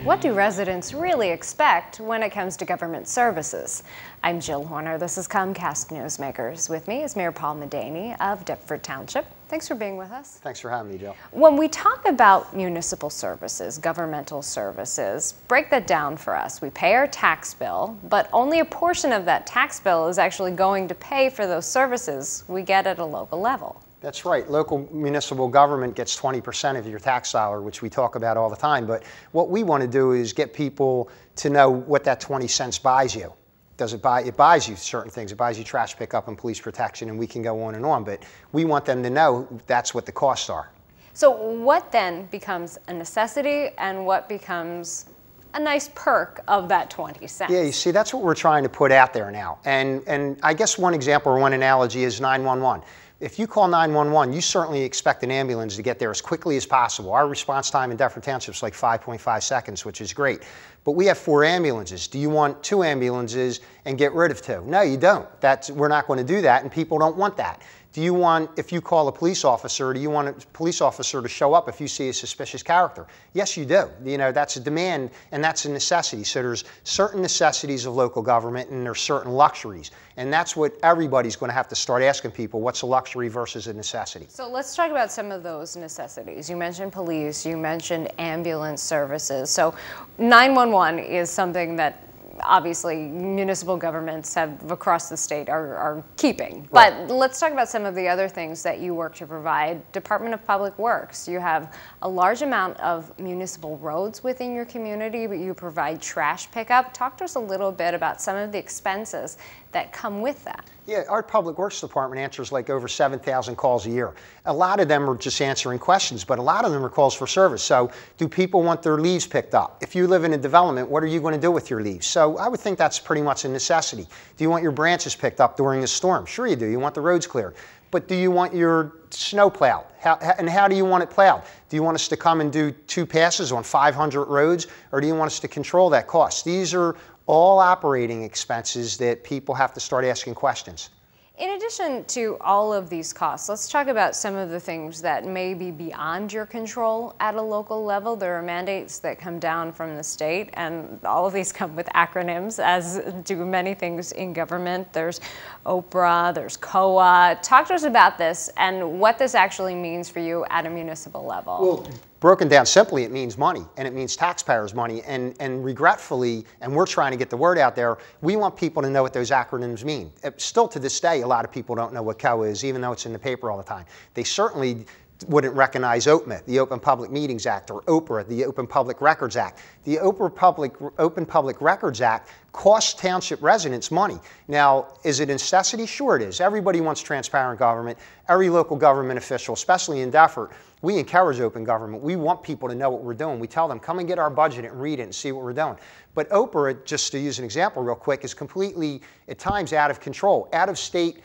What do residents really expect when it comes to government services? I'm Jill Horner. This is Comcast Newsmakers. With me is Mayor Paul Medany of Deptford Township. Thanks for being with us. Thanks for having me, Jill. When we talk about municipal services, governmental services, break that down for us. We pay our tax bill, but only a portion of that tax bill is actually going to pay for those services we get at a local level. That's right. Local municipal government gets 20% of your tax dollar, which we talk about all the time. But what we want to do is get people to know what that 20 cents buys you. It buys you certain things. It buys you trash pickup and police protection, and we can go on and on. But we want them to know that's what the costs are. So what then becomes a necessity and what becomes a nice perk of that 20 cents? Yeah, you see, that's what we're trying to put out there now. And I guess one example or one analogy is 911. If you call 911, you certainly expect an ambulance to get there as quickly as possible. Our response time in Deptford Township is like 5.5 seconds, which is great. But we have 4 ambulances. Do you want 2 ambulances and get rid of 2? No, you don't. We're not going to do that, and people don't want that. Do you want, if you call a police officer, do you want a police officer to show up if you see a suspicious character? Yes, you do. You know, that's a demand and that's a necessity. So there's certain necessities of local government and there's certain luxuries. And that's what everybody's going to have to start asking people, what's a luxury versus a necessity? So let's talk about some of those necessities. You mentioned police, you mentioned ambulance services. So 911 is something that obviously municipal governments have across the state are keeping. Right. But let's talk about some of the other things that you work to provide. Department of Public Works, you have a large amount of municipal roads within your community, but you provide trash pickup. Talk to us a little bit about some of the expenses that come with that. Yeah, our Public Works Department answers like over 7,000 calls a year. A lot of them are just answering questions, but a lot of them are calls for service. So do people want their leaves picked up? If you live in a development, what are you going to do with your leaves? So I would think that's pretty much a necessity. Do you want your branches picked up during a storm? Sure you do. You want the roads cleared. But do you want your snow plowed? How do you want it plowed? Do you want us to come and do 2 passes on 500 roads, or do you want us to control that cost? These are all operating expenses that people have to start asking questions. In addition to all of these costs, let's talk about some of the things that may be beyond your control at a local level. There are mandates that come down from the state, and all of these come with acronyms, as do many things in government. There's Oprah, there's COA. Talk to us about this and what this actually means for you at a municipal level. Well, broken down simply, it means money, and it means taxpayers' money, and regretfully, and we're trying to get the word out there, we want people to know what those acronyms mean. Still to this day, a lot of people don't know what COA is, even though it's in the paper all the time. They certainly wouldn't recognize OPMA, the Open Public Meetings Act, or OPRA, the Open Public Records Act. The Open Public Records Act costs township residents money. Now, is it a necessity? Sure it is. Everybody wants transparent government. Every local government official, especially in Deptford, we encourage open government. We want people to know what we're doing. We tell them, come and get our budget and read it and see what we're doing. But OPRA, just to use an example real quick, is completely, at times, out of control. Out-of-state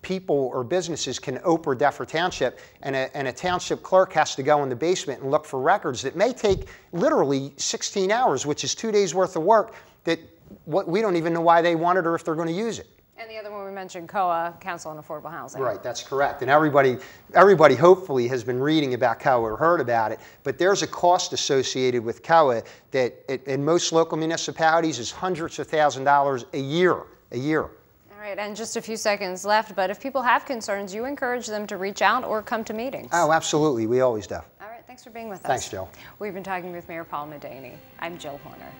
people or businesses can Oprah Deptford Township, and a township clerk has to go in the basement and look for records that may take literally 16 hours, which is 2 days worth of work that we don't even know why they want it or if they're going to use it. And the other one we mentioned, COA, Council on Affordable Housing. Right, that's correct. And everybody hopefully has been reading about COA or heard about it, but there's a cost associated with COA that in most local municipalities is hundreds of thousands of dollars a year. All right, and just a few seconds left, but if people have concerns, you encourage them to reach out or come to meetings. Oh, absolutely. We always do. All right, thanks for being with us. Thanks, Jill. We've been talking with Mayor Paul Medany. I'm Jill Horner.